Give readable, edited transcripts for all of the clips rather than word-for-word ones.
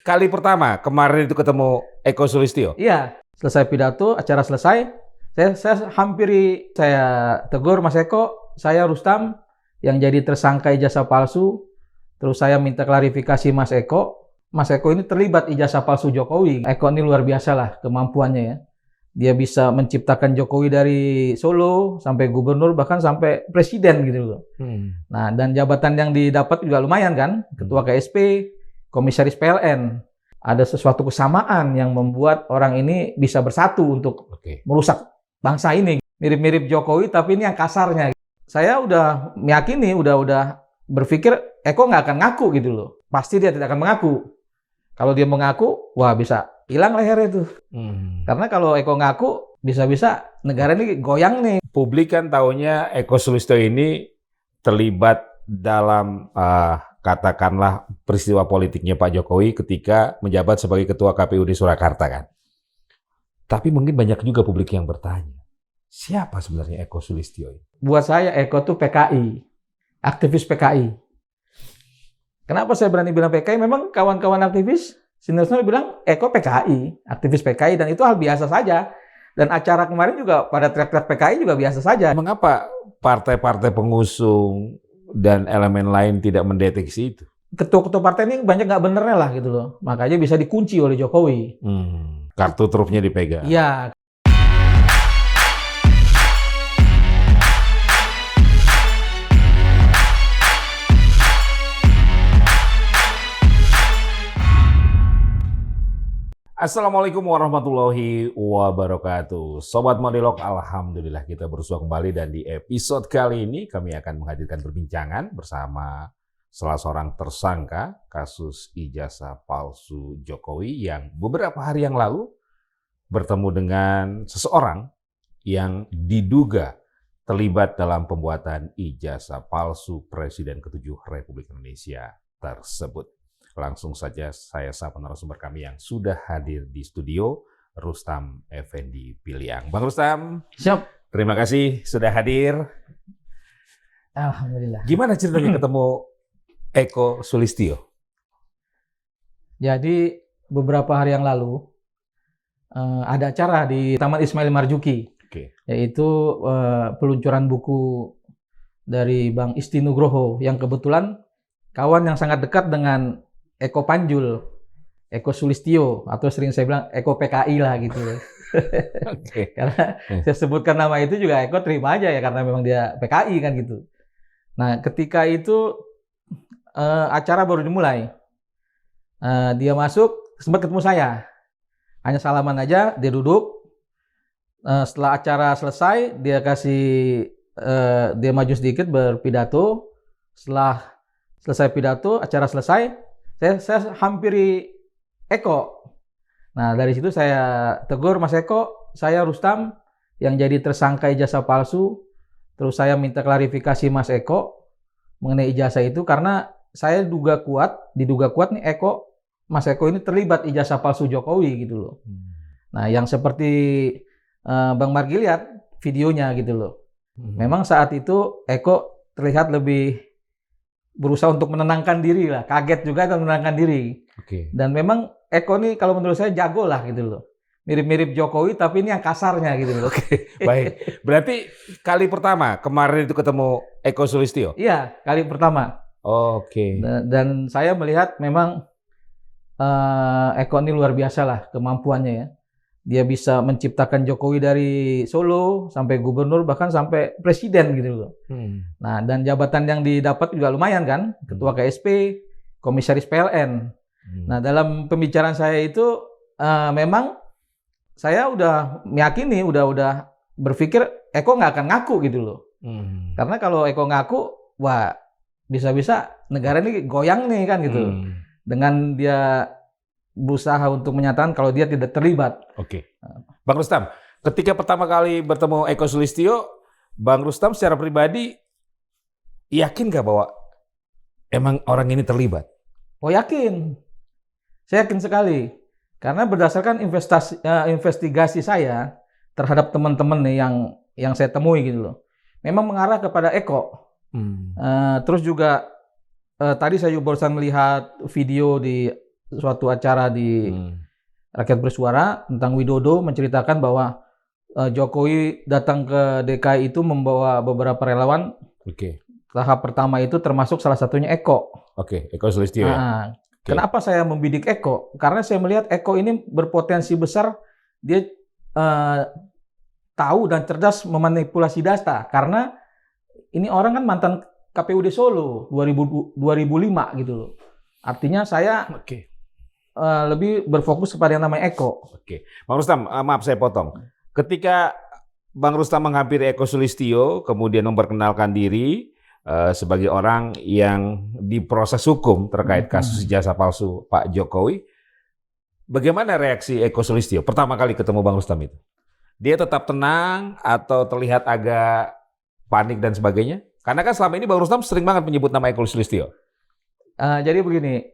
kali pertama kemarin itu ketemu Eko Sulistyo? Iya, selesai pidato, acara selesai, saya hampiri, saya tegur Mas Eko, saya Rustam yang jadi tersangka ijazah palsu. Terus saya minta klarifikasi Mas Eko. Mas Eko ini terlibat ijazah palsu Jokowi. Eko ini luar biasa lah kemampuannya ya. Dia bisa menciptakan Jokowi dari Solo sampai gubernur bahkan sampai presiden gitu loh. Nah, dan jabatan yang didapat juga lumayan kan, ketua KSP, komisaris PLN. Ada sesuatu kesamaan yang membuat orang ini bisa bersatu untuk merusak bangsa ini. Mirip-mirip Jokowi tapi ini yang kasarnya. Saya udah meyakini, udah berpikir Eko nggak akan ngaku gitu loh. Pasti dia tidak akan mengaku. Kalau dia mengaku, wah bisa hilang lehernya tuh. Karena kalau Eko ngaku, bisa-bisa negara ini goyang nih. Publik kan taunya Eko Sulistyo ini terlibat dalam katakanlah peristiwa politiknya Pak Jokowi ketika menjabat sebagai Ketua KPUD Surakarta kan. Tapi mungkin banyak juga publik yang bertanya, siapa sebenarnya Eko Sulistyo ini? Buat saya Eko tuh PKI, aktivis PKI. Kenapa saya berani bilang PKI? Memang kawan-kawan aktivis senior-senior bilang Eko PKI, aktivis PKI, dan itu hal biasa saja. Dan acara kemarin juga pada teriak-teriak PKI juga biasa saja. Mengapa partai-partai pengusung dan elemen lain tidak mendeteksi itu? Ketua-ketua partai ini banyak nggak benernya lah gitu loh. Makanya bisa dikunci oleh Jokowi. Kartu trufnya dipegang. Iya. Assalamualaikum warahmatullahi wabarakatuh. Sobat Modelok, alhamdulillah kita bersua kembali dan di episode kali ini kami akan menghadirkan perbincangan bersama salah seorang tersangka kasus ijazah palsu Jokowi yang beberapa hari yang lalu bertemu dengan seseorang yang diduga terlibat dalam pembuatan ijazah palsu Presiden ke-7 Republik Indonesia tersebut. Langsung saja saya sapa narasumber kami yang sudah hadir di studio, Rustam Effendi Piliang. Bang Rustam, Siap. Terima kasih sudah hadir. Alhamdulillah. Gimana ceritanya ketemu Eko Sulistyo? Jadi beberapa hari yang lalu ada acara di Taman Ismail Marzuki, yaitu peluncuran buku dari Bang Isti Nugroho yang kebetulan kawan yang sangat dekat dengan Eko Panjul, Eko Sulistyo, atau sering saya bilang Eko PKI lah gitu. Karena saya sebutkan nama itu juga Eko terima aja ya karena memang dia PKI kan gitu. Nah ketika itu acara baru dimulai, dia masuk sempat ketemu saya, hanya salaman aja, dia duduk. Setelah acara selesai dia dia maju sedikit berpidato. Setelah selesai pidato, acara selesai. Saya hampiri Eko. Nah, dari situ saya tegur Mas Eko, saya Rustam yang jadi tersangka ijazah palsu. Terus saya minta klarifikasi Mas Eko mengenai ijazah itu karena saya diduga kuat nih Mas Eko ini terlibat ijazah palsu Jokowi gitu loh. Nah, yang seperti Bang Margi lihat videonya gitu loh. Memang saat itu Eko terlihat lebih berusaha untuk menenangkan diri lah, kaget juga dan menenangkan diri. Dan memang Eko ini kalau menurut saya jago lah gitu loh. Mirip-mirip Jokowi tapi ini yang kasarnya gitu loh. Baik, berarti kali pertama kemarin itu ketemu Eko Sulistyo? Iya, kali pertama. Dan saya melihat memang Eko ini luar biasa lah kemampuannya ya. Dia bisa menciptakan Jokowi dari Solo sampai gubernur bahkan sampai presiden gitu loh. Nah, dan jabatan yang didapat juga lumayan kan, ketua KSP, komisaris PLN. Nah, dalam pembicaraan saya itu memang saya udah meyakini, udah berpikir Eko nggak akan ngaku gitu loh. Karena kalau Eko ngaku, wah bisa-bisa negara ini goyang nih kan gitu. Dengan dia berusaha untuk menyatakan kalau dia tidak terlibat. Bang Rustam, ketika pertama kali bertemu Eko Sulistyo, Bang Rustam secara pribadi yakin nggak bahwa emang orang ini terlibat? Oh yakin, saya yakin sekali. Karena berdasarkan investigasi saya terhadap teman-teman nih yang saya temui gitu loh, memang mengarah kepada Eko. Terus juga tadi saya juga barusan melihat video di suatu acara di Rakyat Bersuara tentang Widodo menceritakan bahwa Jokowi datang ke DKI itu membawa beberapa relawan. Oke. Tahap pertama itu termasuk salah satunya Eko. Oke, Eko Sulistyo ya. Kenapa saya membidik Eko? Karena saya melihat Eko ini berpotensi besar, dia tahu dan cerdas memanipulasi data. Karena ini orang kan mantan KPUD Solo 2005 gitu loh. Artinya saya lebih berfokus kepada yang namanya Eko. Oke, Bang Rustam, maaf saya potong. Ketika Bang Rustam menghampiri Eko Sulistyo, kemudian memperkenalkan diri sebagai orang yang diproses hukum terkait kasus ijazah palsu Pak Jokowi, bagaimana reaksi Eko Sulistyo pertama kali ketemu Bang Rustam itu? Dia tetap tenang atau terlihat agak panik dan sebagainya? Karena kan selama ini Bang Rustam sering banget menyebut nama Eko Sulistyo. Jadi begini,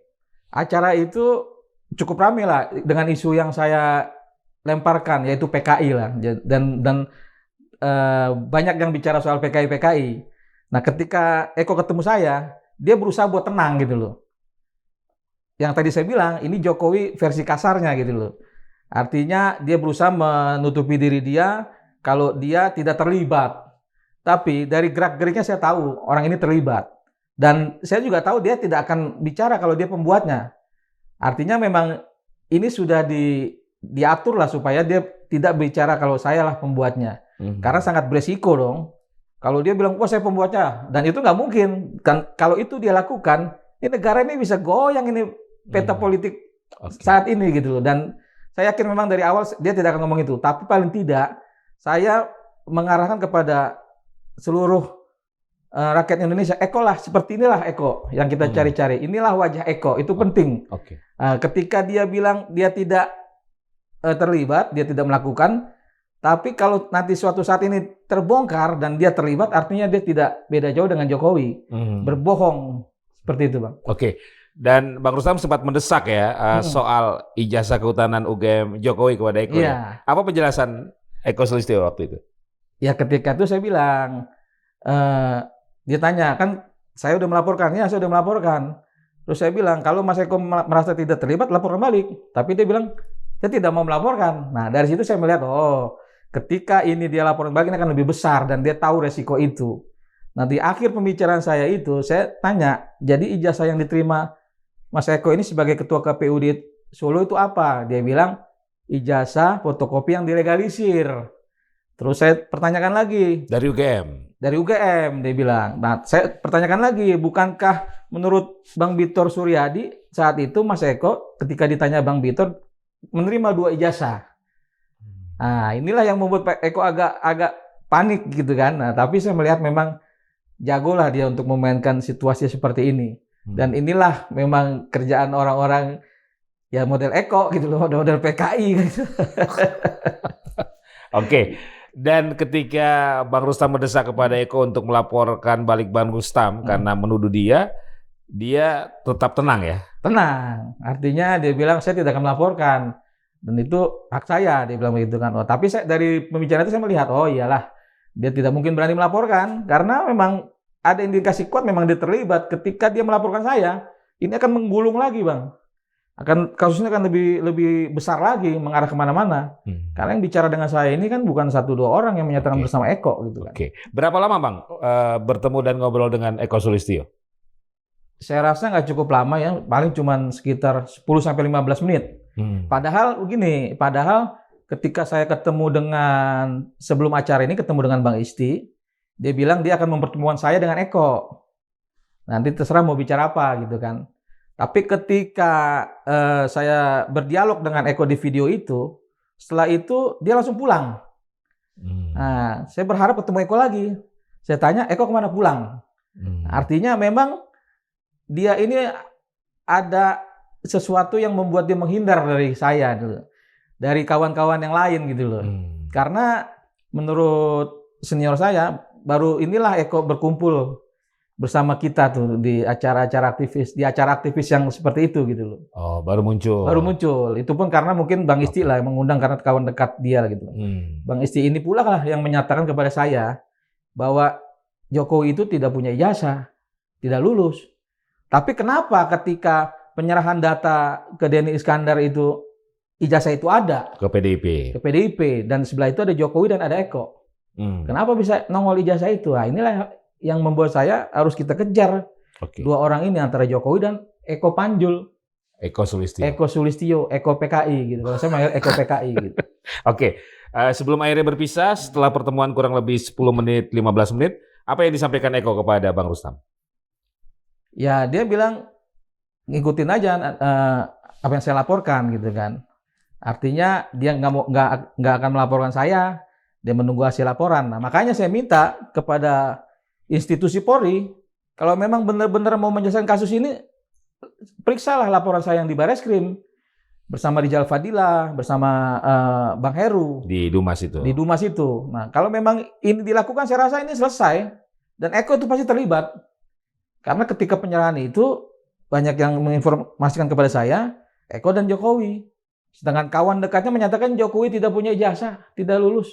acara itu cukup ramai lah dengan isu yang saya lemparkan, yaitu PKI lah, dan banyak yang bicara soal PKI. Nah, ketika Eko ketemu saya, dia berusaha buat tenang gitu loh. Yang tadi saya bilang, ini Jokowi versi kasarnya gitu loh. Artinya dia berusaha menutupi diri dia kalau dia tidak terlibat. Tapi dari gerak-geriknya saya tahu orang ini terlibat. Dan saya juga tahu dia tidak akan bicara kalau dia pembuatnya. Artinya memang ini sudah diatur lah supaya dia tidak bicara kalau saya lah pembuatnya. Karena sangat beresiko dong. Kalau dia bilang, wah saya pembuatnya. Dan itu nggak mungkin. Kan kalau itu dia lakukan, ini negara ini bisa goyang ini peta politik saat ini gitu loh. Dan saya yakin memang dari awal dia tidak akan ngomong itu. Tapi paling tidak, saya mengarahkan kepada seluruh rakyat Indonesia, Eko lah, seperti inilah Eko yang kita cari-cari. Inilah wajah Eko, itu penting. Ketika dia bilang dia tidak terlibat, dia tidak melakukan, tapi kalau nanti suatu saat ini terbongkar dan dia terlibat, artinya dia tidak beda jauh dengan Jokowi. Berbohong, seperti itu Bang. Oke, dan Bang Rustam sempat mendesak ya soal ijazah kehutanan UGM Jokowi kepada Eko. Ya. Apa penjelasan Eko Sulistyo waktu itu? Ya ketika itu saya bilang, dia tanya, kan saya udah melaporkan, ya saya udah melaporkan. Terus saya bilang, kalau Mas Eko merasa tidak terlibat, laporkan balik. Tapi dia bilang, saya tidak mau melaporkan. Nah dari situ saya melihat, oh ketika ini dia laporan balik, ini akan lebih besar dan dia tahu resiko itu. Nah di akhir pembicaraan saya itu, saya tanya, jadi ijazah yang diterima Mas Eko ini sebagai ketua KPUD Solo itu apa? Dia bilang, ijazah fotokopi yang dilegalisir. Terus saya pertanyakan lagi. Dari UGM? Dari UGM, dia bilang. Nah, saya pertanyakan lagi, bukankah menurut Bang Bitor Suryadi, saat itu Mas Eko, ketika ditanya Bang Bitor, menerima 2 ijazah. Nah, inilah yang membuat Pak Eko agak panik gitu kan. Nah, tapi saya melihat memang jagolah dia untuk memainkan situasi seperti ini. Dan inilah memang kerjaan orang-orang ya model Eko gitu loh, model PKI gitu. Oke. Dan ketika Bang Rustam mendesak kepada Eko untuk melaporkan balik Bang Rustam karena menuduh dia tetap tenang ya? Tenang. Artinya dia bilang saya tidak akan melaporkan. Dan itu hak saya, dia bilang begitu kan. Oh, tapi dari pembicaraan itu saya melihat, oh iyalah, dia tidak mungkin berani melaporkan. Karena memang ada indikasi kuat memang dia terlibat. Ketika dia melaporkan saya, ini akan menggulung lagi Bang. Kasusnya akan lebih besar lagi, mengarah kemana-mana. Karena yang bicara dengan saya ini kan bukan 1-2 orang yang menyatakan bersama Eko gitu kan. Berapa lama Bang bertemu dan ngobrol dengan Eko Sulistyo? Saya rasa nggak cukup lama ya, paling cuma sekitar 10-15 menit. Padahal begini, ketika saya ketemu dengan, sebelum acara ini ketemu dengan Bang Isti, dia bilang dia akan mempertemuan saya dengan Eko. Nanti terserah mau bicara apa gitu kan. Tapi ketika saya berdialog dengan Eko di video itu, setelah itu dia langsung pulang. Nah, saya berharap ketemu Eko lagi. Saya tanya, Eko kemana pulang? Artinya memang dia ini ada sesuatu yang membuat dia menghindar dari saya dulu, dari kawan-kawan yang lain gitu loh. Karena menurut senior saya, baru inilah Eko berkumpul bersama kita tuh di acara-acara aktivis, di acara aktivis yang seperti itu gitu loh. Oh, baru muncul. Baru muncul. Itu pun karena mungkin Bang Isti lah yang mengundang karena kawan dekat dia gitu. Bang Isti ini pula lah yang menyatakan kepada saya bahwa Jokowi itu tidak punya ijazah, tidak lulus. Tapi kenapa ketika penyerahan data ke Denny Iskandar itu ijazah itu ada Ke PDIP. ke PDIP dan sebelah itu ada Jokowi dan ada Eko. Kenapa bisa nongol ijazah itu? Nah, inilah yang membuat saya harus kita kejar dua orang ini antara Jokowi dan Eko Panjul. Eko Sulistyo. Eko Sulistyo, Eko PKI gitu. Kalau saya manggil Eko PKI gitu. Oke. Sebelum akhirnya berpisah, setelah pertemuan kurang lebih 10 menit, 15 menit, apa yang disampaikan Eko kepada Bang Rustam? Ya, dia bilang ngikutin aja apa yang saya laporkan gitu kan. Artinya dia nggak akan melaporkan saya, dia menunggu hasil laporan. Nah, makanya saya minta kepada institusi Polri, kalau memang benar-benar mau menyelesaikan kasus ini, periksalah laporan saya yang di Bareskrim bersama Rijal Fadila, bersama Bang Heru Di Dumas itu. di Dumas itu. Nah, kalau memang ini dilakukan, saya rasa ini selesai dan Eko itu pasti terlibat. Karena ketika penyerahan itu banyak yang menginformasikan kepada saya, Eko dan Jokowi. Sedangkan kawan dekatnya menyatakan Jokowi tidak punya ijazah, tidak lulus.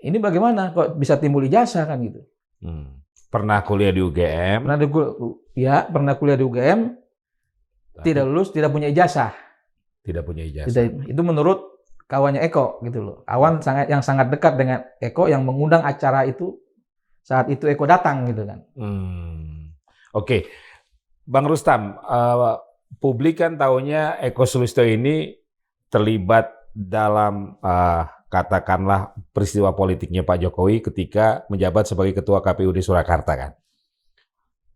Ini bagaimana kok bisa timbul ijazah kan gitu? Pernah kuliah di UGM. Pernah kuliah di UGM, tidak lulus, tidak punya ijazah. Tidak punya ijazah. Itu menurut kawannya Eko gitu loh. Kawan yang sangat dekat dengan Eko yang mengundang acara itu saat itu Eko datang gitu kan. Oke. Bang Rustam, publik kan taunya Eko Sulistyo ini terlibat dalam katakanlah peristiwa politiknya Pak Jokowi ketika menjabat sebagai Ketua KPUD Surakarta kan.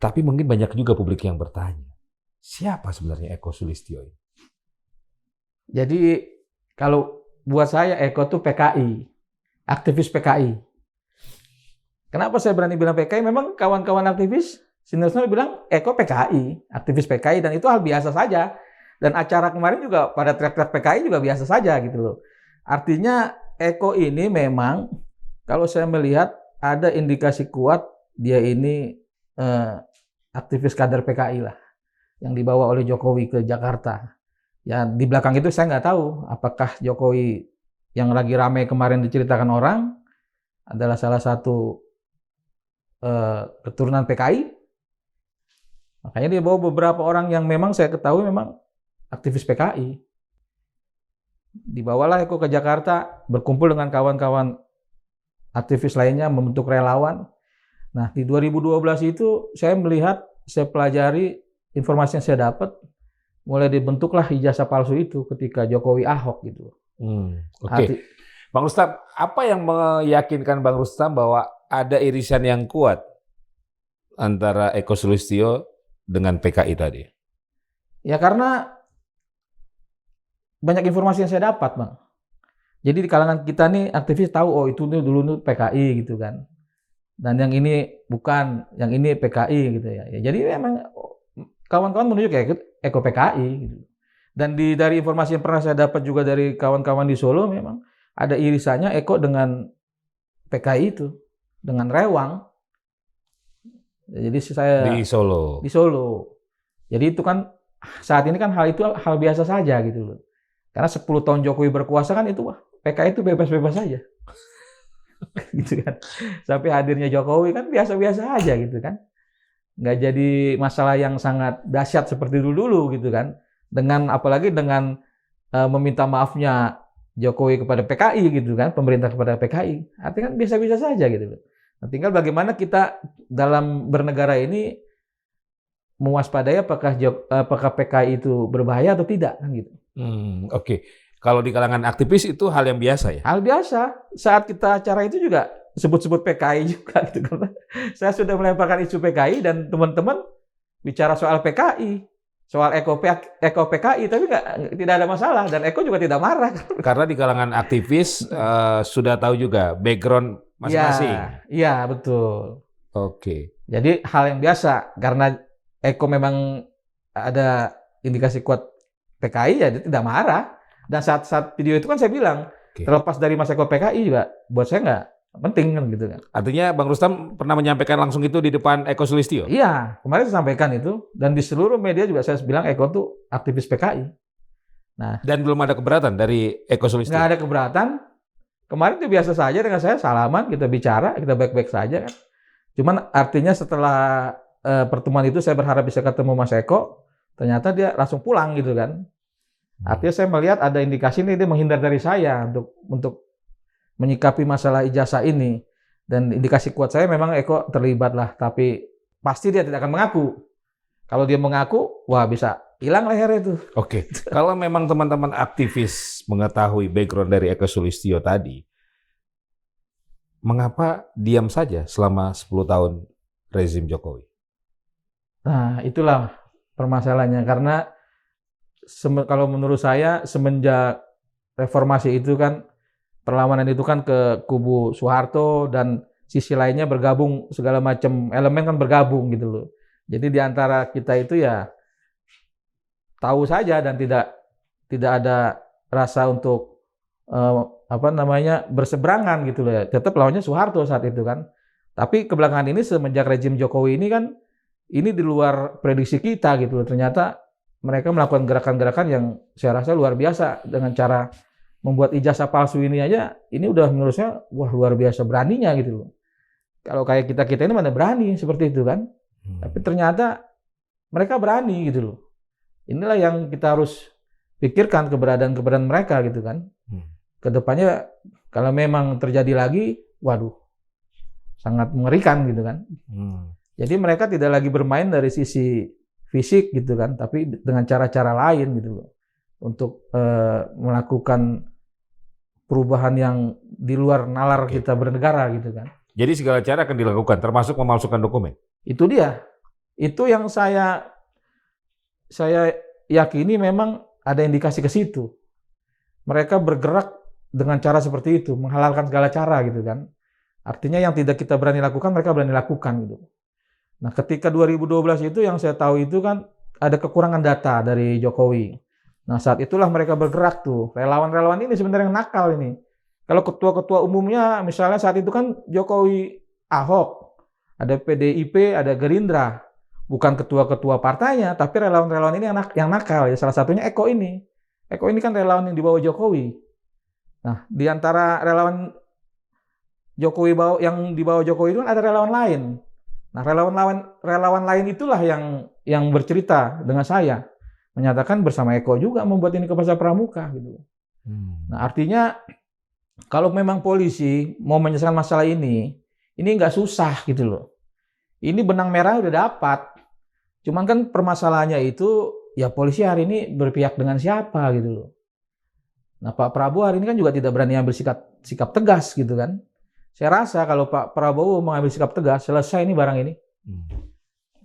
Tapi mungkin banyak juga publik yang bertanya, siapa sebenarnya Eko Sulistyo ini? Jadi kalau buat saya Eko tuh PKI, aktivis PKI. Kenapa saya berani bilang PKI? Memang kawan-kawan aktivis senior-senior bilang Eko PKI, aktivis PKI, dan itu hal biasa saja. Dan acara kemarin juga pada teriak-teriak PKI juga biasa saja gitu loh. Artinya Eko ini memang kalau saya melihat ada indikasi kuat dia ini aktivis kader PKI lah yang dibawa oleh Jokowi ke Jakarta. Ya di belakang itu saya nggak tahu apakah Jokowi yang lagi ramai kemarin diceritakan orang adalah salah satu keturunan PKI. Makanya dia bawa beberapa orang yang memang saya ketahui memang aktivis PKI. Dibawalah Eko ke Jakarta, berkumpul dengan kawan-kawan aktivis lainnya, membentuk relawan. Nah, di 2012 itu saya melihat, saya pelajari informasi yang saya dapat, mulai dibentuklah ijazah palsu itu ketika Jokowi Ahok gitu. Oke. Bang Rustam, apa yang meyakinkan Bang Rustam bahwa ada irisan yang kuat antara Eko Sulistyo dengan PKI tadi? Ya karena banyak informasi yang saya dapat, Bang. Jadi di kalangan kita nih aktivis tahu, oh itu dulu nih PKI gitu kan. Dan yang ini bukan, yang ini PKI gitu ya. Jadi memang kawan-kawan menuju ke Eko PKI gitu. Dan dari informasi yang pernah saya dapat juga dari kawan-kawan di Solo memang ada irisannya Eko dengan PKI itu, dengan Rewang. Jadi saya di Solo. Di Solo. Jadi itu kan saat ini kan hal itu hal biasa saja gitu loh. Karena 10 tahun Jokowi berkuasa kan itu PKI itu bebas-bebas saja. Gitu kan. Sampai hadirnya Jokowi kan biasa-biasa aja gitu kan. Nggak jadi masalah yang sangat dahsyat seperti dulu-dulu gitu kan. Dengan apalagi dengan meminta maafnya Jokowi kepada PKI gitu kan, pemerintah kepada PKI. Artinya kan biasa-biasa saja gitu. Nah, tinggal bagaimana kita dalam bernegara ini mewaspadai apakah PKI itu berbahaya atau tidak kan gitu. Oke. Kalau di kalangan aktivis itu hal yang biasa ya? Hal biasa. Saat kita acara itu juga sebut-sebut PKI juga gitu kan. Saya sudah melemparkan isu PKI dan teman-teman bicara soal PKI. Soal Eko PKI, tapi tidak ada masalah dan Eko juga tidak marah. Karena di kalangan aktivis sudah tahu juga background masing-masing. Iya, betul. Oke. Jadi hal yang biasa karena Eko memang ada indikasi kuat PKI ya dia tidak marah. Dan saat video itu kan saya bilang terlepas dari Mas Eko PKI juga buat saya nggak penting kan gitu kan. Artinya Bang Rustam pernah menyampaikan langsung itu di depan Eko Sulistyo? Iya, kemarin saya sampaikan itu dan di seluruh media juga saya bilang Eko tuh aktivis PKI. Nah, dan belum ada keberatan dari Eko Sulistyo? Nggak ada keberatan. Kemarin itu biasa saja dengan saya salaman, kita bicara, kita baik-baik saja kan. Cuman artinya setelah pertemuan itu saya berharap bisa ketemu Mas Eko Ternyata dia langsung pulang gitu kan. Artinya saya melihat ada indikasi ini dia menghindar dari saya untuk menyikapi masalah ijazah ini. Dan indikasi kuat saya memang Eko terlibat lah, tapi pasti dia tidak akan mengaku. Kalau dia mengaku, wah bisa hilang lehernya itu. Oke, kalau memang teman-teman aktivis mengetahui background dari Eko Sulistyo tadi, mengapa diam saja selama 10 tahun rezim Jokowi? Nah, itulah permasalahannya. Karena kalau menurut saya semenjak reformasi itu kan perlawanan itu kan ke kubu Soeharto dan sisi lainnya bergabung, segala macam elemen kan bergabung gitu loh. Jadi di antara kita itu ya tahu saja dan tidak ada rasa untuk berseberangan gitu loh ya. Tetap lawannya Soeharto saat itu kan. Tapi kebelakangan ini semenjak rezim Jokowi ini kan ini di luar prediksi kita gitu loh. Ternyata mereka melakukan gerakan-gerakan yang saya rasa luar biasa dengan cara membuat ijazah palsu ini aja. Ini udah menurut saya wah luar biasa beraninya gitu loh. Kalau kayak kita ini mana berani seperti itu kan. Tapi ternyata mereka berani gitu loh. Inilah yang kita harus pikirkan keberadaan mereka gitu kan. Kedepannya kalau memang terjadi lagi, waduh, sangat mengerikan gitu kan. Jadi mereka tidak lagi bermain dari sisi fisik gitu kan, tapi dengan cara-cara lain gitu loh, untuk melakukan perubahan yang di luar nalar kita bernegara gitu kan. Jadi segala cara akan dilakukan, termasuk memalsukan dokumen. Itu dia. Itu yang saya yakini memang ada indikasi ke situ. Mereka bergerak dengan cara seperti itu, menghalalkan segala cara gitu kan. Artinya yang tidak kita berani lakukan, mereka berani lakukan gitu. Nah, ketika 2012 itu yang saya tahu itu kan ada kekurangan data dari Jokowi. Nah, saat itulah mereka bergerak tuh. Relawan-relawan ini sebenarnya yang nakal ini. Kalau ketua-ketua umumnya misalnya saat itu kan Jokowi Ahok, ada PDIP, ada Gerindra. Bukan ketua-ketua partainya, tapi relawan-relawan ini yang nakal. Ya, salah satunya Eko ini. Eko ini kan relawan yang dibawa Jokowi. Nah, di antara relawan Jokowi yang dibawa Jokowi itu kan ada relawan lain. Nah, relawan lain itulah yang bercerita dengan saya, menyatakan bersama Eko juga membuat ini ke Pasar Pramuka gitu. Nah, artinya kalau memang polisi mau menyelesaikan masalah ini nggak susah gitu loh. Ini benang merah udah dapat. Cuman kan permasalahannya itu ya polisi hari ini berpihak dengan siapa gitu loh. Nah, Pak Prabowo hari ini kan juga tidak berani ambil sikap tegas gitu kan. Saya rasa kalau Pak Prabowo mengambil sikap tegas, selesai ini barang ini.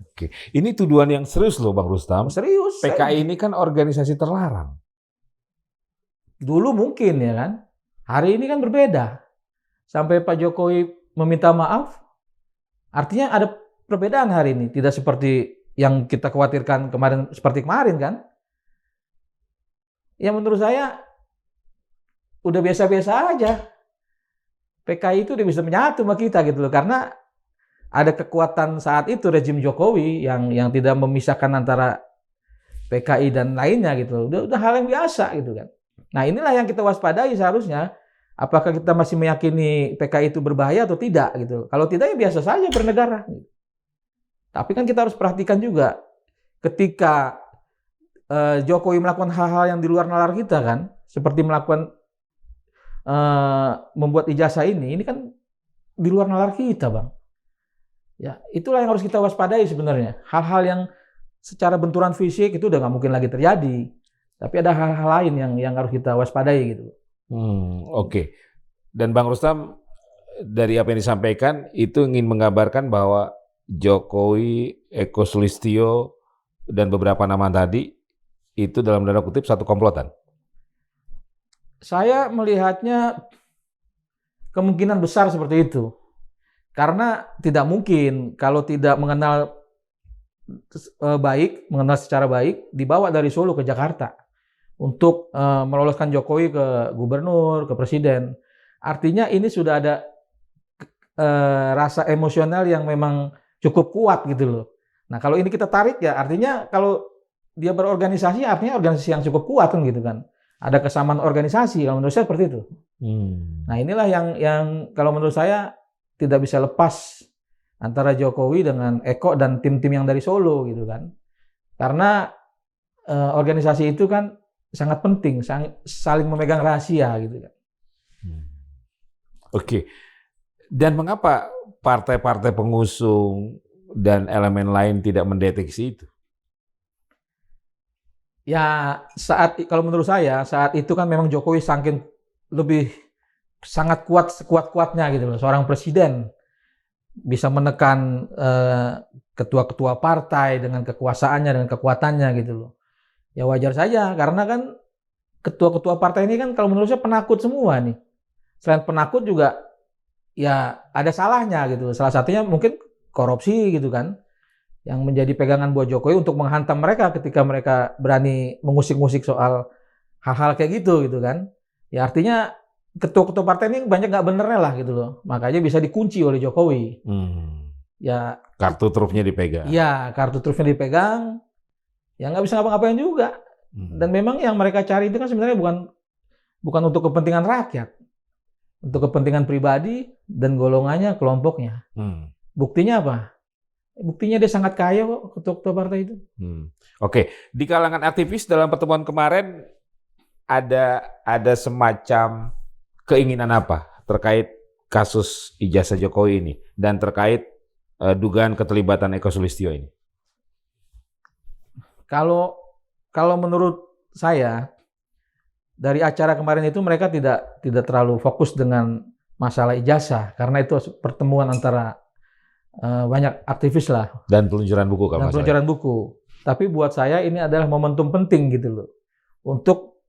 Oke, ini tuduhan yang serius loh Bang Rustam. Serius. PKI ini kan organisasi terlarang. Dulu mungkin ya kan. Hari ini kan berbeda. Sampai Pak Jokowi meminta maaf, artinya ada perbedaan hari ini. Tidak seperti yang kita khawatirkan seperti kemarin kan. Ya menurut saya udah biasa-biasa aja. PKI itu udah bisa menyatu sama kita gitu loh, karena ada kekuatan saat itu rezim Jokowi yang tidak memisahkan antara PKI dan lainnya gitu. Udah hal yang biasa gitu kan. Nah, inilah yang kita waspadai seharusnya. Apakah kita masih meyakini PKI itu berbahaya atau tidak gitu. Kalau tidak ya biasa saja bernegara. Tapi kan kita harus perhatikan juga ketika Jokowi melakukan hal-hal yang di luar nalar kita kan, seperti membuat ijazah ini kan di luar nalar kita, Bang. Ya, itulah yang harus kita waspadai sebenarnya. Hal-hal yang secara benturan fisik itu udah nggak mungkin lagi terjadi. Tapi ada hal-hal lain yang harus kita waspadai gitu. Oke. Dan Bang Rustam, dari apa yang disampaikan itu ingin menggambarkan bahwa Jokowi, Eko Sulistyo, dan beberapa nama tadi itu dalam tanda kutip satu komplotan. Saya melihatnya kemungkinan besar seperti itu. Karena tidak mungkin kalau tidak mengenal secara baik, dibawa dari Solo ke Jakarta untuk meloloskan Jokowi ke gubernur, ke presiden. Artinya ini sudah ada rasa emosional yang memang cukup kuat gitu loh. Nah, kalau ini kita tarik ya artinya kalau dia berorganisasi artinya organisasi yang cukup kuat kan gitu kan. Ada kesamaan organisasi, kalau menurut saya seperti itu. Nah, inilah yang kalau menurut saya tidak bisa lepas antara Jokowi dengan Eko dan tim-tim yang dari Solo gitu kan. Karena organisasi itu kan sangat penting, saling memegang rahasia gitu kan. Oke. Dan mengapa partai-partai pengusung dan elemen lain tidak mendeteksi itu? Ya kalau menurut saya saat itu kan memang Jokowi saking lebih sangat kuat sekuat-kuatnya gitu loh, seorang presiden bisa menekan ketua-ketua partai dengan kekuasaannya, dengan kekuatannya gitu loh. Ya wajar saja, karena kan ketua-ketua partai ini kan kalau menurut saya penakut semua nih. Selain penakut juga ya ada salahnya gitu. Salah satunya mungkin korupsi gitu kan, yang menjadi pegangan buat Jokowi untuk menghantam mereka ketika mereka berani mengusik-ngusik soal hal-hal kayak gitu kan. Ya artinya ketua-ketua partai ini banyak nggak benernya lah gitu loh. Makanya bisa dikunci oleh Jokowi. Ya kartu trufnya dipegang. Iya, kartu trufnya dipegang. Ya nggak bisa ngapa-ngapain juga. Dan memang yang mereka cari itu kan sebenarnya bukan untuk kepentingan rakyat, untuk kepentingan pribadi dan golongannya, kelompoknya. Buktinya apa? Buktinya dia sangat kaya kok, ketua partai itu. Oke, di kalangan aktivis dalam pertemuan kemarin ada semacam keinginan apa terkait kasus ijazah Jokowi ini dan terkait dugaan keterlibatan Eko Sulistyo ini? Kalau menurut saya dari acara kemarin itu mereka tidak terlalu fokus dengan masalah ijazah karena itu pertemuan antara banyak aktivis lah dan peluncuran buku dan peluncuran buku. Tapi buat saya ini adalah momentum penting gitu loh untuk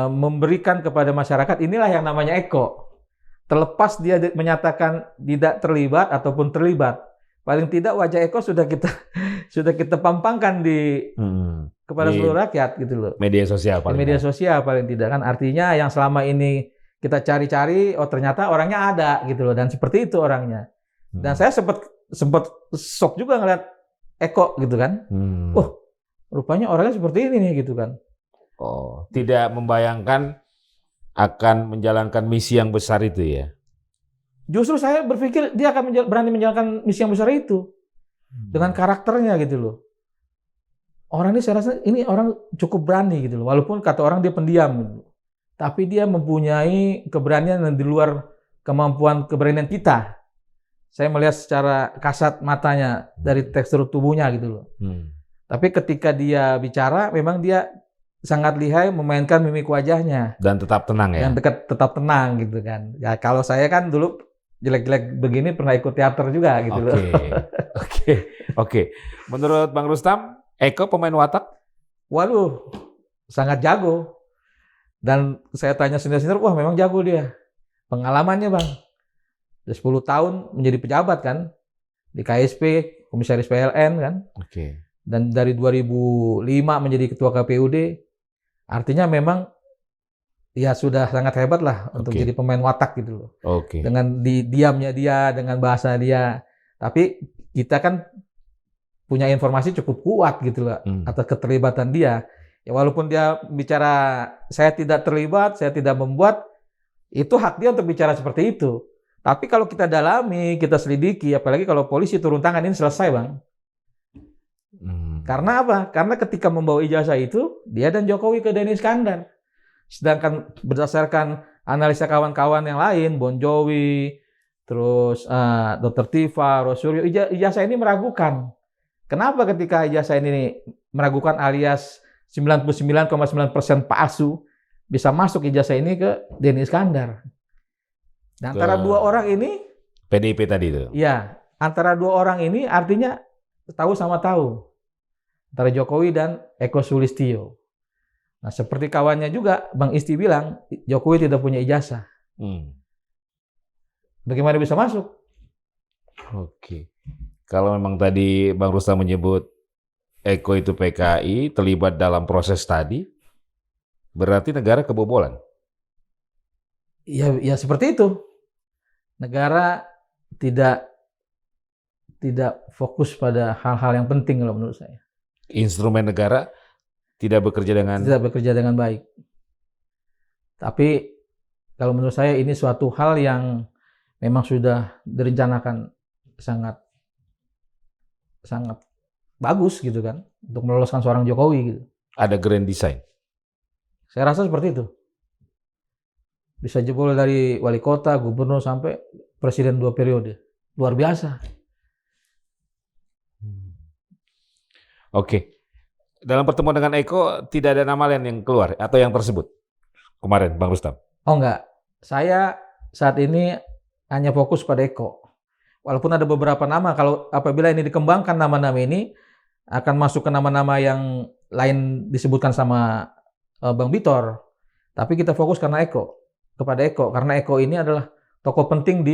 memberikan kepada masyarakat inilah yang namanya Eko. Terlepas dia menyatakan tidak terlibat ataupun terlibat, paling tidak wajah Eko sudah kita pampangkan kepada seluruh rakyat gitu loh. Media sosial paling. Media sosial paling tidak kan, artinya yang selama ini kita cari-cari, oh ternyata orangnya ada gitu loh, dan seperti itu orangnya. Dan saya sempat shock juga ngeliat Eko gitu kan. Oh, rupanya orangnya seperti ini nih gitu kan. Oh, tidak membayangkan akan menjalankan misi yang besar itu ya? Justru saya berpikir dia akan berani menjalankan misi yang besar itu dengan karakternya gitu loh. Orang ini saya rasa ini orang cukup berani gitu loh, walaupun kata orang dia pendiam gitu. Tapi dia mempunyai keberanian yang di luar kemampuan keberanian kita. Saya melihat secara kasat matanya dari tekstur tubuhnya gitu loh. Tapi ketika dia bicara memang dia sangat lihai memainkan mimik wajahnya. Dan tetap tenang ya? Dan tetap tenang gitu kan. Ya kalau saya kan dulu jelek-jelek begini pernah ikut teater juga gitu loh. Oke. Menurut Bang Rustam, Eko pemain watak? Waduh, sangat jago. Dan saya tanya senior-senior, wah memang jago dia. Pengalamannya Bang, 10 tahun menjadi pejabat kan. Di KSP, Komisaris PLN kan. Dan dari 2005 menjadi Ketua KPUD. Artinya memang ya sudah sangat hebat lah untuk jadi pemain watak gitu loh. Dengan diamnya dia, dengan bahasa dia. Tapi kita kan punya informasi cukup kuat gitu loh atas keterlibatan dia. Ya walaupun dia bicara saya tidak terlibat, saya tidak membuat, itu hak dia untuk bicara seperti itu. Tapi kalau kita dalami, kita selidiki, apalagi kalau polisi turun tangan, ini selesai Bang. Karena apa? Karena ketika membawa ijazah itu, dia dan Jokowi ke Denny Iskandar. Sedangkan berdasarkan analisa kawan-kawan yang lain, Bon Jovi, terus Dr. Tifa, Rosuryo, ijazah ini meragukan. Kenapa ketika ijazah ini meragukan alias 99,9% palsu, bisa masuk ijazah ini ke Denny Iskandar? Nah, antara dua orang ini, PDIP tadi itu? Iya, antara dua orang ini artinya tahu sama tahu. Antara Jokowi dan Eko Sulistyo. Nah, seperti kawannya juga, Bang Isti bilang, Jokowi tidak punya ijazah. Bagaimana bisa masuk? Kalau memang tadi Bang Rustam menyebut Eko itu PKI, terlibat dalam proses tadi, berarti negara kebobolan? Ya seperti itu. Negara tidak fokus pada hal-hal yang penting kalau menurut saya. Instrumen negara tidak bekerja dengan baik. Tapi kalau menurut saya ini suatu hal yang memang sudah direncanakan sangat bagus gitu kan untuk meloloskan seorang Jokowi gitu. ada grand design. Saya rasa seperti itu. Bisa jebol dari wali kota, gubernur, sampai presiden 2 periode. Luar biasa. Oke. Dalam pertemuan dengan Eko, tidak ada nama lain yang keluar atau yang tersebut kemarin, Bang Rustam? Oh enggak. Saya saat ini hanya fokus pada Eko. Walaupun ada beberapa nama, kalau apabila ini dikembangkan nama-nama ini, akan masuk ke nama-nama yang lain disebutkan sama Bang Bitor. Tapi kita fokus kepada Eko. Karena Eko ini adalah tokoh penting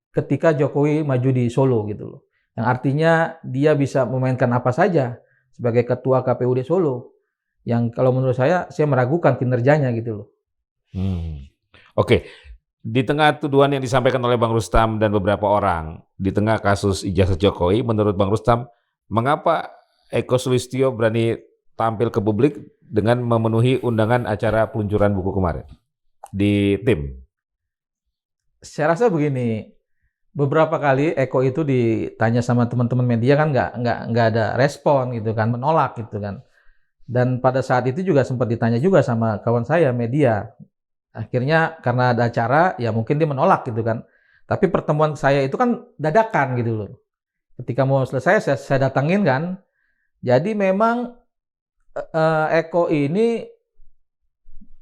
ketika Jokowi maju di Solo gitu loh. Yang artinya dia bisa memainkan apa saja sebagai ketua KPUD Solo. Yang kalau menurut saya meragukan kinerjanya gitu loh. Oke. Di tengah tuduhan yang disampaikan oleh Bang Rustam dan beberapa orang, di tengah kasus ijazah Jokowi, menurut Bang Rustam, mengapa Eko Sulistyo berani tampil ke publik dengan memenuhi undangan acara peluncuran buku kemarin di tim? Saya rasa begini, beberapa kali Eko itu ditanya sama teman-teman media kan nggak ada respon gitu kan, menolak gitu kan. Dan pada saat itu juga sempat ditanya juga sama kawan saya media. Akhirnya karena ada acara, ya mungkin dia menolak gitu kan. Tapi pertemuan saya itu kan dadakan gitu loh. Ketika mau selesai, saya datangin kan. Jadi memang Eko ini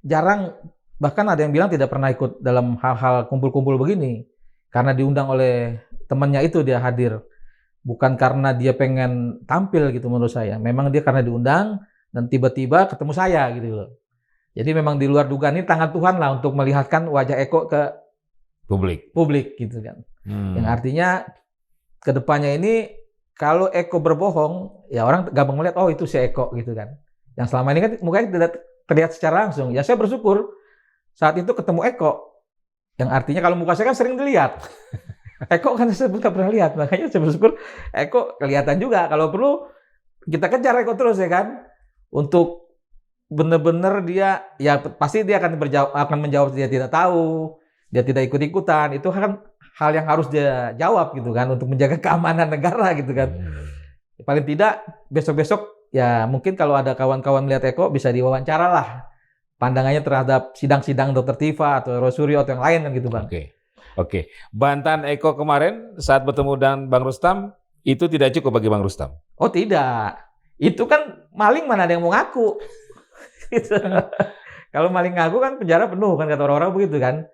jarang, bahkan ada yang bilang tidak pernah ikut dalam hal-hal kumpul-kumpul begini. Karena diundang oleh temannya itu dia hadir. Bukan karena dia pengen tampil gitu menurut saya. Memang dia karena diundang dan tiba-tiba ketemu saya gitu loh. Jadi memang di luar dugaan, ini tangan Tuhan lah untuk melihatkan wajah Eko ke publik gitu kan. Yang artinya kedepannya ini kalau Eko berbohong, ya orang gampang melihat, oh itu si Eko gitu kan. Yang selama ini kan mukanya tidak terlihat secara langsung. Ya saya bersyukur saat itu ketemu Eko. Yang artinya kalau muka saya kan sering dilihat. Eko kan saya belum pernah lihat, makanya saya bersyukur Eko kelihatan juga. Kalau perlu kita kejar Eko terus ya kan, untuk benar-benar dia, ya pasti dia akan menjawab dia tidak tahu, dia tidak ikut-ikutan. Itu kan hal yang harus dia jawab gitu kan, untuk menjaga keamanan negara gitu kan. Paling tidak besok-besok ya mungkin kalau ada kawan-kawan melihat Eko bisa diwawancara lah pandangannya terhadap sidang-sidang Dr. Tifa atau Rosuryo atau yang lain kan gitu Bang. Oke. Bantahan Eko kemarin saat bertemu dengan Bang Rustam itu tidak cukup bagi Bang Rustam? Oh tidak, itu kan maling mana ada yang mau ngaku. Gitu. Kalau maling ngaku kan penjara penuh kan kata orang-orang begitu kan.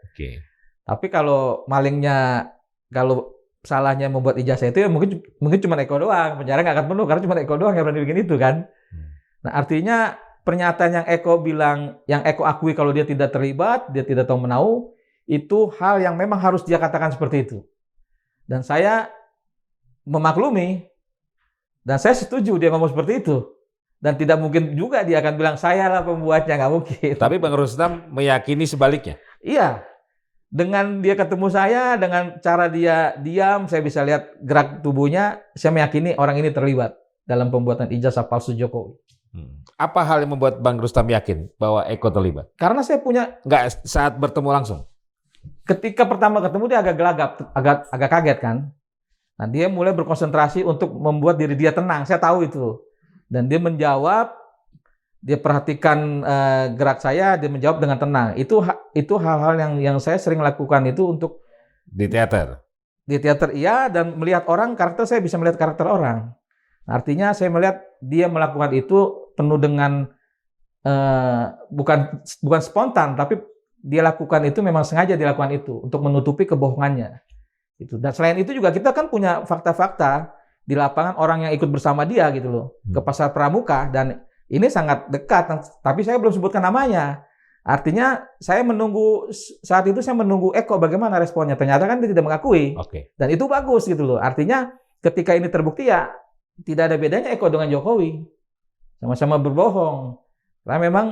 Tapi kalau malingnya, kalau salahnya membuat ijazah itu ya mungkin cuma Eko doang, penjara nggak akan penuh karena cuma Eko doang yang berani bikin itu kan. Nah artinya pernyataan yang Eko bilang, yang Eko akui kalau dia tidak terlibat, dia tidak tahu menau, itu hal yang memang harus dia katakan seperti itu. Dan saya memaklumi dan saya setuju dia ngomong seperti itu. Dan tidak mungkin juga dia akan bilang saya lah pembuatnya, nggak mungkin. Tapi Bang Rustam meyakini sebaliknya. Iya, dengan dia ketemu saya, dengan cara dia diam, saya bisa lihat gerak tubuhnya, saya meyakini orang ini terlibat dalam pembuatan ijazah palsu Jokowi. Apa hal yang membuat Bang Rustam yakin bahwa Eko terlibat? Karena saya punya, nggak saat bertemu langsung. Ketika pertama ketemu dia agak gelagap, agak kaget kan. Nah dia mulai berkonsentrasi untuk membuat diri dia tenang. Saya tahu itu. Dan dia menjawab, dia perhatikan gerak saya, dia menjawab dengan tenang. Itu hal-hal yang saya sering lakukan itu untuk di teater. Di teater iya, dan melihat orang, karakter saya bisa melihat karakter orang. Nah, artinya saya melihat dia melakukan itu penuh dengan bukan spontan, tapi dia lakukan itu memang sengaja dilakukan itu untuk menutupi kebohongannya. Itu. Dan selain itu juga kita kan punya fakta-fakta di lapangan orang yang ikut bersama dia gitu loh ke Pasar Pramuka, dan ini sangat dekat, tapi saya belum sebutkan namanya. Artinya saya menunggu, saat itu saya menunggu Eko bagaimana responnya. Ternyata kan dia tidak mengakui. Dan itu bagus gitu loh. Artinya ketika ini terbukti ya tidak ada bedanya Eko dengan Jokowi. Sama-sama berbohong. Karena memang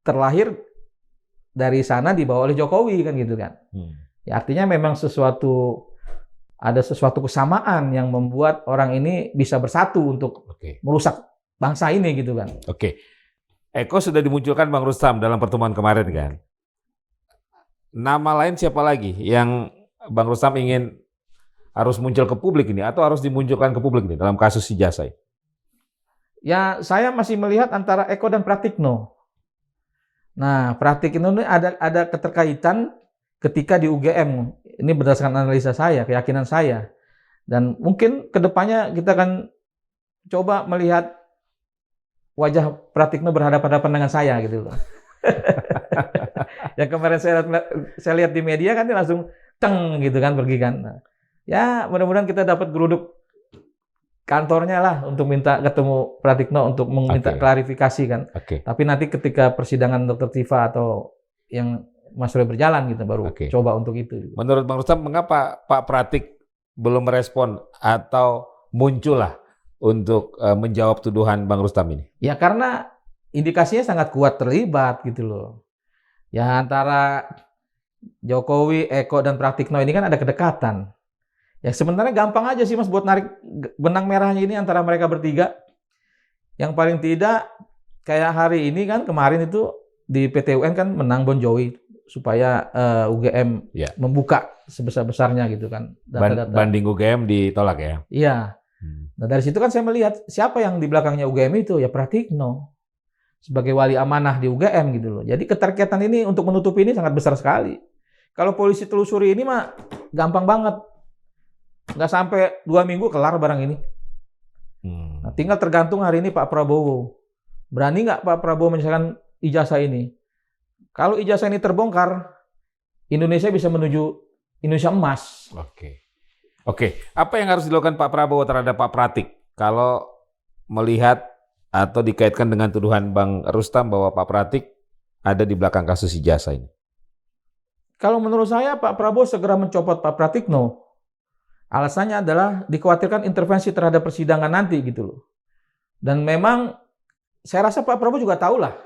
terlahir dari sana dibawa oleh Jokowi kan gitu kan. Ya artinya memang ada sesuatu kesamaan yang membuat orang ini bisa bersatu untuk merusak bangsa ini gitu kan. Eko sudah dimunculkan Bang Rustam dalam pertemuan kemarin kan. Nama lain siapa lagi yang Bang Rustam ingin harus muncul ke publik ini atau harus dimunculkan ke publik ini dalam kasus ijazah? Ya, saya masih melihat antara Eko dan Pratikno. Nah, Pratikno ini ada keterkaitan ketika di UGM. Ini berdasarkan analisa saya, keyakinan saya. Dan mungkin kedepannya kita akan coba melihat wajah Pratikno berhadapan-hadapan dengan saya gitu loh. Yang kemarin saya lihat di media kan dia langsung teng gitu kan pergi kan. Nah, ya mudah-mudahan kita dapat geruduk kantornya lah untuk minta ketemu Pratikno untuk meminta klarifikasi kan. Tapi nanti ketika persidangan Dr. Tifa atau yang Mas Roy berjalan gitu baru coba untuk itu. Menurut Bang Rustam, mengapa Pak Pratik belum merespon atau muncul lah untuk menjawab tuduhan Bang Rustam ini? Ya karena indikasinya sangat kuat terlibat gitu loh. Ya antara Jokowi, Eko dan Pratikno ini kan ada kedekatan. Ya sebenarnya gampang aja sih Mas buat narik benang merahnya ini antara mereka bertiga. Yang paling tidak kayak hari ini kan kemarin itu di PT UN kan menang Bon Jovi supaya UGM membuka sebesar-besarnya gitu kan data-data. Banding UGM ditolak ya? Iya. Nah dari situ kan saya melihat siapa yang di belakangnya UGM itu ya Pratikno sebagai wali amanah di UGM gitu loh. Jadi keterkaitan ini untuk menutupi ini sangat besar sekali. Kalau polisi telusuri ini mah gampang banget. Nggak sampai 2 minggu kelar barang ini. Nah, tinggal tergantung hari ini Pak Prabowo. Berani nggak Pak Prabowo menyelesaikan ijazah ini? Kalau ijazah ini terbongkar, Indonesia bisa menuju Indonesia emas. Oke. Apa yang harus dilakukan Pak Prabowo terhadap Pak Pratik kalau melihat atau dikaitkan dengan tuduhan Bang Rustam bahwa Pak Pratik ada di belakang kasus ijazah ini? Kalau menurut saya Pak Prabowo segera mencopot Pak Pratikno. Alasannya adalah dikhawatirkan intervensi terhadap persidangan nanti gitu loh. Dan memang saya rasa Pak Prabowo juga tahu lah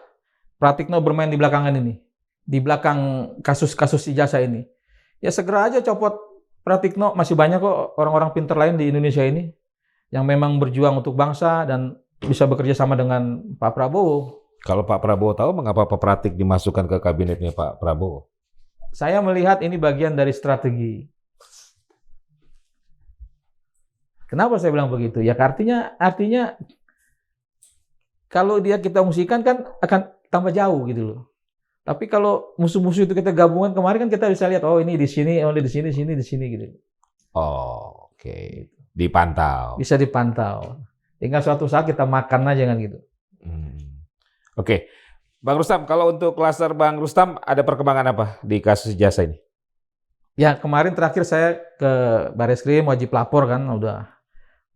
Pratikno bermain di belakangan ini. Di belakang kasus-kasus ijazah ini. Ya segera aja copot Pratikno. Masih banyak kok orang-orang pintar lain di Indonesia ini yang memang berjuang untuk bangsa dan bisa bekerja sama dengan Pak Prabowo. Kalau Pak Prabowo tahu, mengapa Pak Pratik dimasukkan ke kabinetnya Pak Prabowo? Saya melihat ini bagian dari strategi. Kenapa saya bilang begitu? Ya artinya kalau dia kita musikan kan akan tambah jauh gitu loh. Tapi kalau musuh-musuh itu kita gabungan kemarin kan kita bisa lihat oh ini di sini, oh di sini gitu. Dipantau. Bisa dipantau. Tinggal suatu saat kita makan aja kan gitu. Bang Rustam, kalau untuk klaster Bang Rustam ada perkembangan apa di kasus ijazah ini? Ya kemarin terakhir saya ke Bareskrim wajib lapor kan udah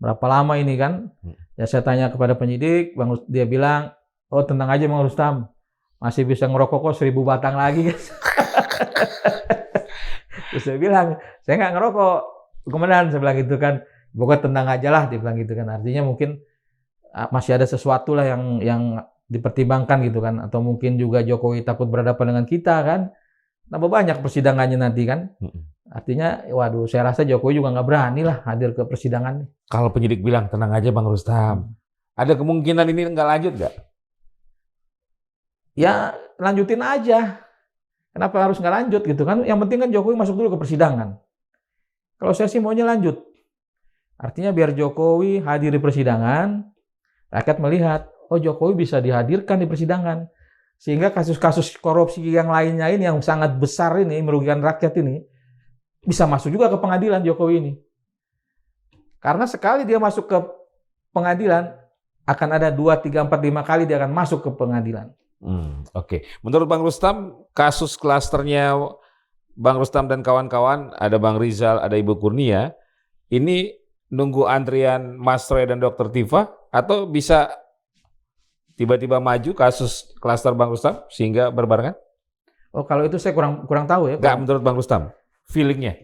berapa lama ini kan? Ya saya tanya kepada penyidik, dia bilang, oh tenang aja Bang Rustam, masih bisa ngerokok kok 1000 batang lagi. Terus saya bilang, saya nggak ngerokok, komandan, saya bilang gitu kan. Pokoknya tenang aja lah, dia bilang gitu kan. Artinya mungkin masih ada sesuatu lah yang dipertimbangkan gitu kan. Atau mungkin juga Jokowi takut berhadapan dengan kita kan. Tambah banyak persidangannya nanti kan. Artinya, waduh, saya rasa Jokowi juga nggak berani lah hadir ke persidangan. Kalau penyidik bilang, tenang aja Bang Rustam. Ada kemungkinan ini nggak lanjut nggak? Ya, lanjutin aja. Kenapa harus nggak lanjut gitu kan? Yang penting kan Jokowi masuk dulu ke persidangan. Kalau saya sih maunya lanjut. Artinya biar Jokowi hadir di persidangan, rakyat melihat, oh Jokowi bisa dihadirkan di persidangan. Sehingga kasus-kasus korupsi yang lainnya ini yang sangat besar ini, merugikan rakyat ini, bisa masuk juga ke pengadilan Jokowi ini. Karena sekali dia masuk ke pengadilan, akan ada 2, 3, 4, 5 kali dia akan masuk ke pengadilan. Menurut Bang Rustam, kasus klasternya Bang Rustam dan kawan-kawan, ada Bang Rizal, ada Ibu Kurnia, ini nunggu antrian Mas Roy dan Dr. Tifa, atau bisa tiba-tiba maju kasus klaster Bang Rustam sehingga berbarengan? Oh kalau itu saya kurang tahu ya. Nggak menurut Bang Rustam, feelingnya?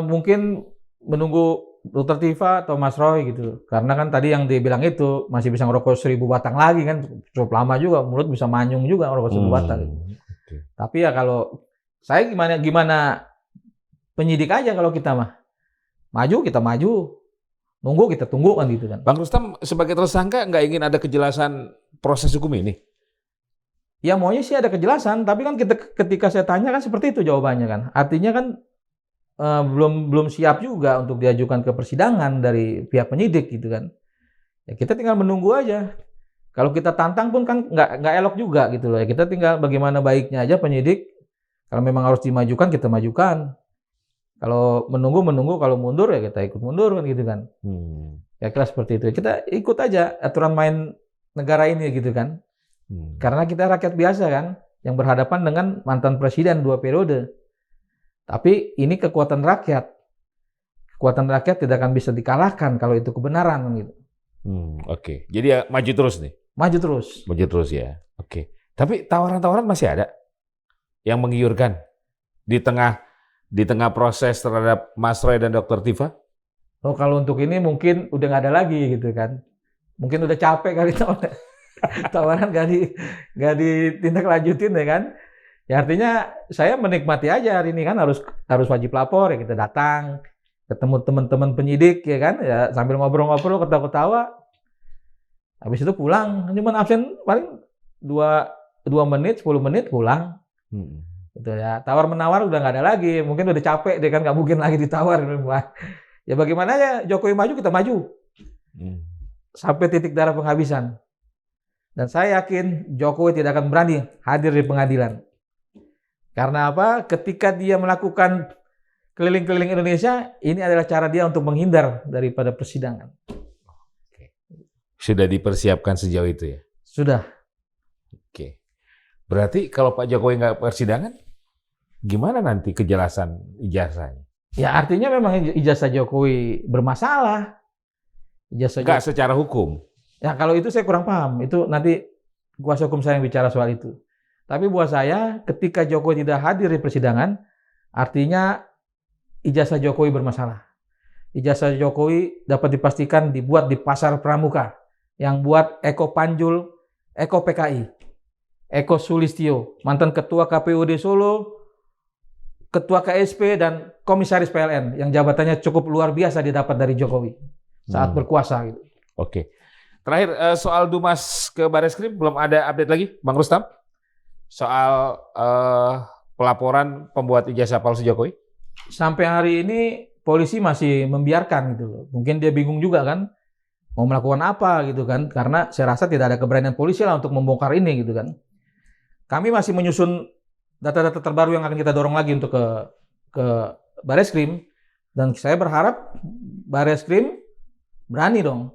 Mungkin menunggu Dr. Tifa atau Mas Roy gitu. Karena kan tadi yang dia bilang itu masih bisa ngerokok 1000 batang lagi kan. Cukup lama juga, mulut bisa manyung juga ngerokok 1000 batang. Gitu. Tapi ya kalau saya gimana penyidik aja kalau kita mah. Maju kita maju. Nunggu kita tunggu kan gitu kan. Bang Rustam sebagai tersangka nggak ingin ada kejelasan proses hukum ini? Ya maunya sih ada kejelasan, tapi kan ketika saya tanya kan seperti itu jawabannya kan. Artinya kan belum siap juga untuk diajukan ke persidangan dari pihak penyidik gitu kan. Ya kita tinggal menunggu aja. Kalau kita tantang pun kan nggak elok juga gitu loh. Ya kita tinggal bagaimana baiknya aja penyidik. Kalau memang harus dimajukan kita majukan. Kalau menunggu, kalau mundur ya kita ikut mundur kan gitu kan. Ya kira seperti itu. Kita ikut aja aturan main negara ini gitu kan. Karena kita rakyat biasa kan, yang berhadapan dengan mantan presiden 2 periode. Tapi ini kekuatan rakyat. Kekuatan rakyat tidak akan bisa dikalahkan kalau itu kebenaran gitu. Oke. Jadi ya maju terus nih. Maju terus. Maju terus ya. Oke. Tapi tawaran-tawaran masih ada yang menggiurkan di tengah proses terhadap Mas Roy dan Dr. Tifa? Oh kalau untuk ini mungkin udah nggak ada lagi gitu kan. Mungkin udah capek kali tawaran nggak ditindaklanjutin ya kan. Ya artinya saya menikmati aja hari ini kan harus wajib lapor ya kita datang ketemu teman-teman penyidik ya kan ya sambil ngobrol-ngobrol ketawa-ketawa. Habis itu pulang, cuma absen paling 2 menit, 10 menit pulang. Gitu ya. Tawar-menawar udah nggak ada lagi. Mungkin udah capek deh kan, nggak mungkin lagi ditawar. Ya bagaimana ya Jokowi maju, kita maju. Sampai titik darah penghabisan. Dan saya yakin Jokowi tidak akan berani hadir di pengadilan. Karena apa? Ketika dia melakukan keliling-keliling Indonesia, ini adalah cara dia untuk menghindar daripada persidangan. Sudah dipersiapkan sejauh itu ya? Sudah. Oke. Berarti kalau Pak Jokowi nggak persidangan, gimana nanti kejelasan ijazahnya? Ya artinya memang ijazah Jokowi bermasalah. Nggak secara hukum? Ya kalau itu saya kurang paham. Itu nanti kuasa hukum saya yang bicara soal itu. Tapi buat saya, ketika Jokowi tidak hadir di persidangan, artinya ijazah Jokowi bermasalah. Ijazah Jokowi dapat dipastikan dibuat di pasar pramuka. Yang buat Eko Panjul, Eko PKI, Eko Sulistyo, mantan Ketua KPUD Solo, Ketua KSP, dan Komisaris PLN, yang jabatannya cukup luar biasa didapat dari Jokowi saat berkuasa. Gitu. Oke. Terakhir, soal Dumas ke Bareskrim, belum ada update lagi, Bang Rustam? Soal pelaporan pembuat ijazah palsu Jokowi? Sampai hari ini polisi masih membiarkan gitu loh. Mungkin dia bingung juga kan mau melakukan apa gitu kan, karena saya rasa tidak ada keberanian polisi lah untuk membongkar ini gitu kan. Kami masih menyusun data-data terbaru yang akan kita dorong lagi untuk ke Bareskrim, dan saya berharap Bareskrim berani dong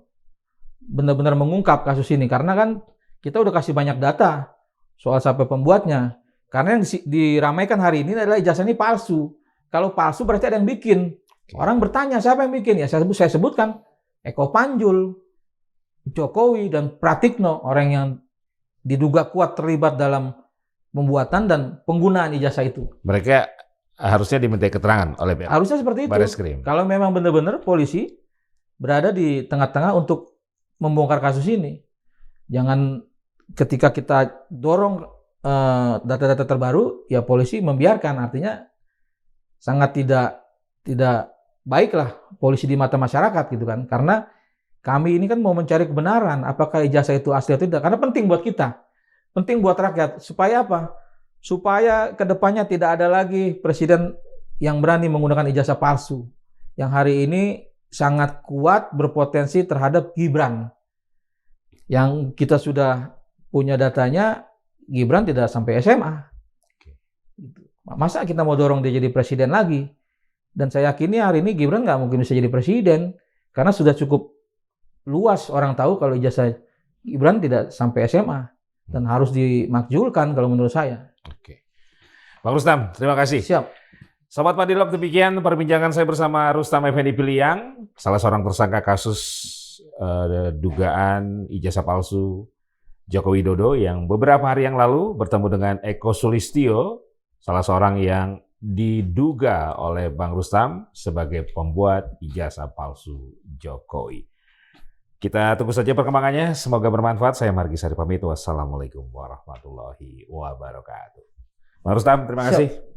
benar-benar mengungkap kasus ini, karena kan kita udah kasih banyak data soal siapa pembuatnya. Karena yang diramaikan hari ini adalah ijazah ini palsu. Kalau palsu berarti ada yang bikin. Orang bertanya siapa yang bikin? Ya saya sebutkan Eko Panjul, Jokowi, dan Pratikno, orang yang diduga kuat terlibat dalam pembuatan dan penggunaan ijazah itu. Mereka harusnya diminta keterangan oleh pihak harusnya seperti itu. Bareskrim. Kalau memang benar-benar polisi berada di tengah-tengah untuk membongkar kasus ini. Jangan ketika kita dorong data-data terbaru, ya polisi membiarkan. Artinya sangat tidak baiklah polisi di mata masyarakat gitu kan. Karena kami ini kan mau mencari kebenaran apakah ijazah itu asli atau tidak. Karena penting buat kita. Penting buat rakyat. Supaya apa? Supaya kedepannya tidak ada lagi presiden yang berani menggunakan ijazah palsu. Yang hari ini sangat kuat berpotensi terhadap Gibran. Yang kita sudah punya datanya, Gibran tidak sampai SMA. Masa kita mau dorong dia jadi presiden lagi? Dan saya yakini hari ini Gibran nggak mungkin bisa jadi presiden. Karena sudah cukup luas orang tahu kalau ijazah Gibran tidak sampai SMA. Dan harus dimakjulkan kalau menurut saya. Oke. Bang Rustam, terima kasih. Siap. Sobat Madilog, demikian perbincangan saya bersama Rustam Effendi Piliang, salah seorang tersangka kasus dugaan ijazah palsu Joko Widodo yang beberapa hari yang lalu bertemu dengan Eko Sulistyo, salah seorang yang diduga oleh Bang Rustam sebagai pembuat ijazah palsu Jokowi. Kita tunggu saja perkembangannya, semoga bermanfaat. Saya Margi Sari pamit, wassalamualaikum warahmatullahi wabarakatuh. Bang Rustam, terima kasih. Siap.